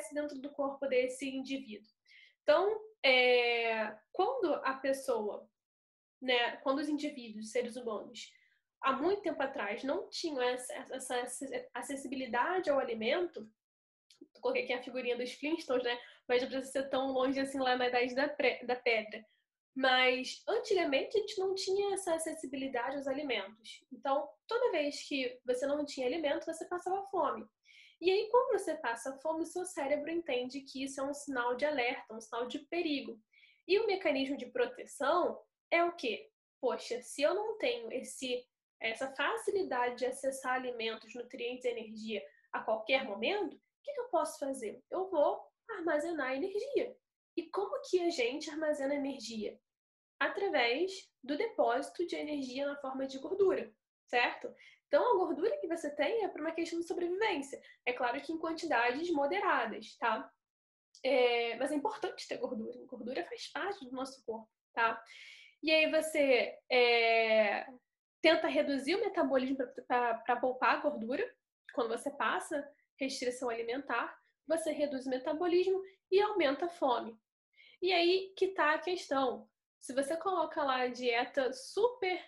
acontece dentro do corpo desse indivíduo? Então, quando a pessoa, né, quando os indivíduos, seres humanos, há muito tempo atrás não tinham essa acessibilidade ao alimento, coloquei aqui a figurinha dos Flintstones, né, mas não precisa ser tão longe assim lá na Idade da Pedra. Mas antigamente a gente não tinha essa acessibilidade aos alimentos. Então, toda vez que você não tinha alimento, você passava fome. E aí, quando você passa fome, o seu cérebro entende que isso é um sinal de alerta, um sinal de perigo. E o mecanismo de proteção é o quê? Poxa, se eu não tenho essa facilidade de acessar alimentos, nutrientes e energia a qualquer momento, o que eu posso fazer? Eu vou armazenar energia. E como que a gente armazena energia? Através do depósito de energia na forma de gordura, certo? Então, a gordura que você tem é para uma questão de sobrevivência. É claro que em quantidades moderadas, tá? Mas é importante ter gordura. A gordura faz parte do nosso corpo, tá? E aí você tenta reduzir o metabolismo para poupar a gordura. Quando você passa restrição alimentar, você reduz o metabolismo e aumenta a fome. E aí que tá a questão. Se você coloca lá a dieta super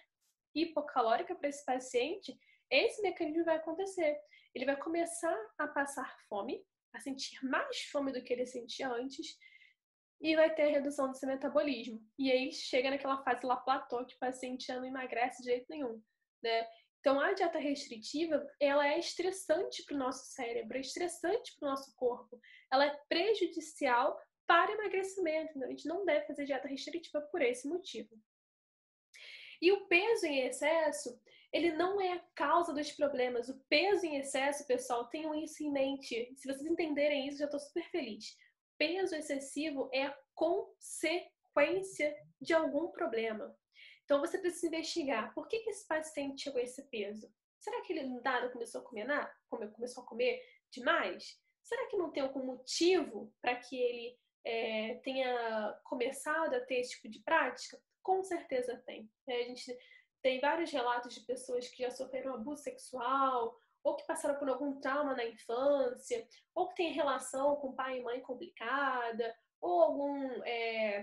hipocalórica para esse paciente, esse mecanismo vai acontecer. Ele vai começar a passar fome, a sentir mais fome do que ele sentia antes, e vai ter a redução do seu metabolismo. E aí chega naquela fase lá platô que o paciente já não emagrece de jeito nenhum, né? Então a dieta restritiva, ela é estressante para o nosso cérebro, é estressante para o nosso corpo. Ela é prejudicial para emagrecimento. Então a gente não deve fazer dieta restritiva por esse motivo. E o peso em excesso, ele não é a causa dos problemas. O peso em excesso, pessoal, tenham isso em mente. Se vocês entenderem isso, já estou super feliz. Peso excessivo é a consequência de algum problema. Então você precisa investigar por que esse paciente chegou a esse peso. Será que ele nada começou a comer nada? Começou a comer demais? Será que não tem algum motivo para que ele tenha começado a ter esse tipo de prática? Com certeza tem. A gente tem vários relatos de pessoas que já sofreram abuso sexual, ou que passaram por algum trauma na infância, ou que tem relação com pai e mãe complicada, ou algum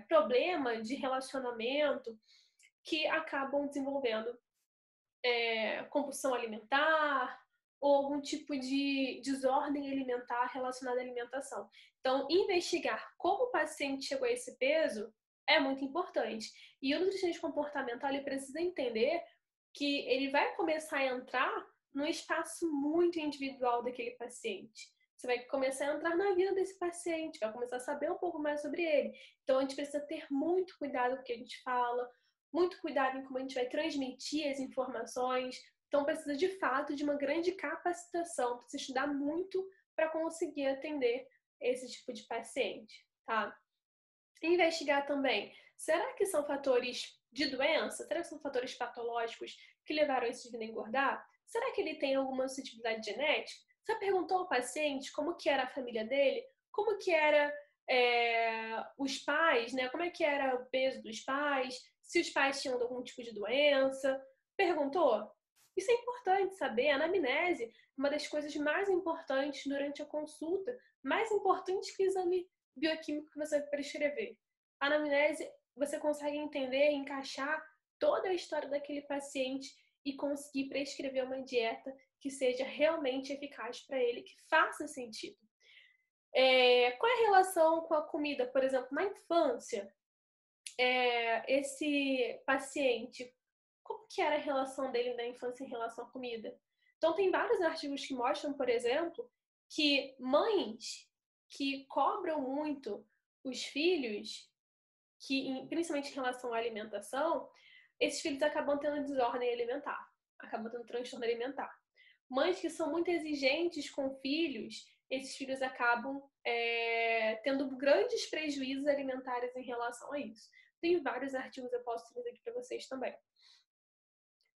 problema de relacionamento que acabam desenvolvendo compulsão alimentar ou algum tipo de desordem alimentar relacionada à alimentação. Então, investigar como o paciente chegou a esse peso é muito importante. E o nutricionista comportamental ele precisa entender que ele vai começar a entrar num espaço muito individual daquele paciente. Você vai começar a entrar na vida desse paciente, vai começar a saber um pouco mais sobre ele. Então, a gente precisa ter muito cuidado com o que a gente fala, muito cuidado em como a gente vai transmitir as informações. Então, precisa de fato de uma grande capacitação, precisa estudar muito para conseguir atender esse tipo de paciente, tá? Investigar também, será que são fatores de doença? Será que são fatores patológicos que levaram esse indivíduo a engordar? Será que ele tem alguma suscetibilidade genética? Você perguntou ao paciente como que era a família dele? Como que era os pais, né? Como é que era o peso dos pais? Se os pais tinham algum tipo de doença? Perguntou? Isso é importante saber. A anamnese é uma das coisas mais importantes durante a consulta, mais importante que o exame bioquímico que você vai prescrever. A anamnese, você consegue entender e encaixar toda a história daquele paciente e conseguir prescrever uma dieta que seja realmente eficaz para ele, que faça sentido. Qual é a relação com a comida? Por exemplo, na infância, esse paciente, como que era a relação dele na infância em relação à comida? Então, tem vários artigos que mostram, por exemplo, que mães que cobram muito os filhos, principalmente em relação à alimentação, esses filhos acabam tendo desordem alimentar, acabam tendo transtorno alimentar. Mães que são muito exigentes com filhos, esses filhos acabam tendo grandes prejuízos alimentares em relação a isso. Tem vários artigos, eu posso trazer aqui para vocês também.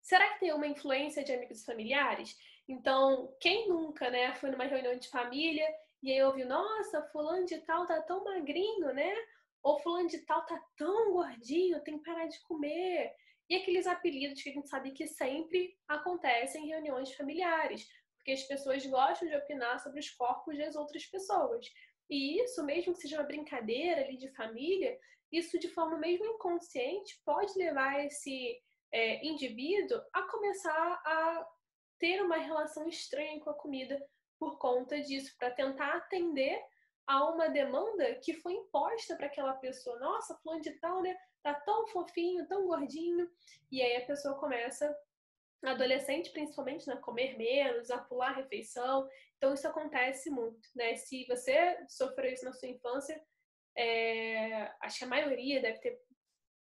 Será que tem uma influência de amigos e familiares? Então, quem nunca, né, foi numa reunião de família e aí ouviu, nossa, fulano de tal tá tão magrinho, né? Ou fulano de tal tá tão gordinho, tem que parar de comer. E aqueles apelidos que a gente sabe que sempre acontecem em reuniões familiares, porque as pessoas gostam de opinar sobre os corpos das outras pessoas. E isso, mesmo que seja uma brincadeira ali de família, isso de forma mesmo inconsciente pode levar esse indivíduo a começar a ter uma relação estranha com a comida por conta disso, para tentar atender a uma demanda que foi imposta para aquela pessoa. Nossa, fulano de tal, né? Tá tão fofinho, tão gordinho. E aí a pessoa começa, adolescente principalmente, né, a comer menos, a pular a refeição. Então isso acontece muito, né? Se você sofreu isso na sua infância, acho que a maioria deve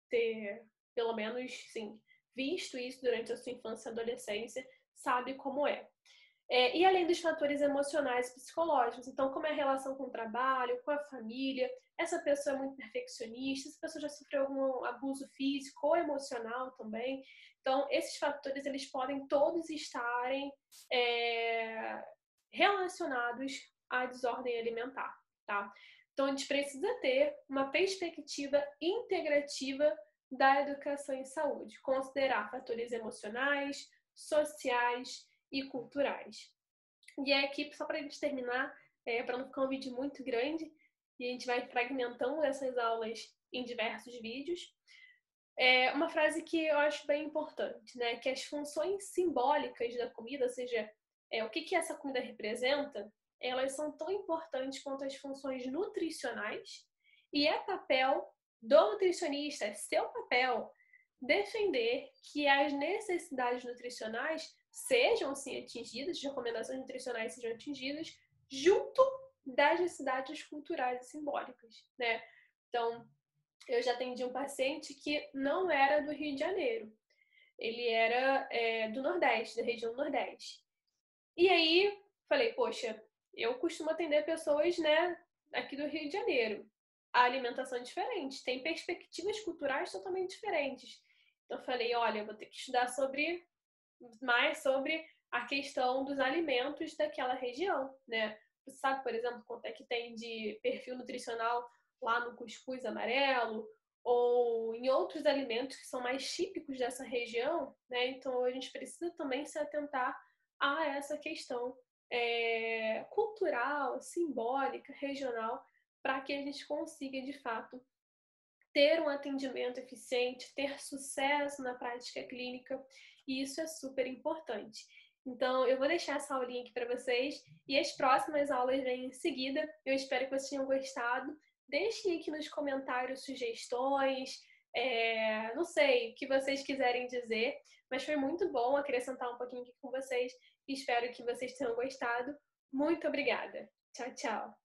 ter pelo menos, sim, visto isso durante a sua infância e adolescência, sabe como é. E além dos fatores emocionais e psicológicos, então como é a relação com o trabalho, com a família, essa pessoa é muito perfeccionista, essa pessoa já sofreu algum abuso físico ou emocional também. Então, esses fatores, eles podem todos estarem relacionados à desordem alimentar, tá? Então, a gente precisa ter uma perspectiva integrativa da educação em saúde, considerar fatores emocionais, sociais e culturais. E aqui, só para a gente terminar, para não ficar um vídeo muito grande, e a gente vai fragmentando essas aulas em diversos vídeos, uma frase que eu acho bem importante, né? Que as funções simbólicas da comida, ou seja, o que essa comida representa, elas são tão importantes quanto as funções nutricionais, e é papel do nutricionista, é seu papel, defender que as necessidades nutricionais sejam sim atingidas, as recomendações nutricionais sejam atingidas, junto das necessidades culturais e simbólicas, né? Então, eu já atendi um paciente que não era do Rio de Janeiro. Ele era do Nordeste, da região Nordeste. E aí, falei, poxa, eu costumo atender pessoas, né, aqui do Rio de Janeiro. A alimentação é diferente, tem perspectivas culturais totalmente diferentes. Então, falei, olha, eu vou ter que estudar mais sobre a questão dos alimentos daquela região, né? Você sabe, por exemplo, quanto é que tem de perfil nutricional lá no cuscuz amarelo ou em outros alimentos que são mais típicos dessa região, né? Então a gente precisa também se atentar a essa questão cultural, simbólica, regional, para que a gente consiga de fato ter um atendimento eficiente, ter sucesso na prática clínica, e isso é super importante. Então, eu vou deixar essa aulinha aqui para vocês e as próximas aulas vêm em seguida. Eu espero que vocês tenham gostado. Deixem aqui nos comentários sugestões, não sei, o que vocês quiserem dizer, mas foi muito bom acrescentar um pouquinho aqui com vocês. Espero que vocês tenham gostado. Muito obrigada. Tchau, tchau.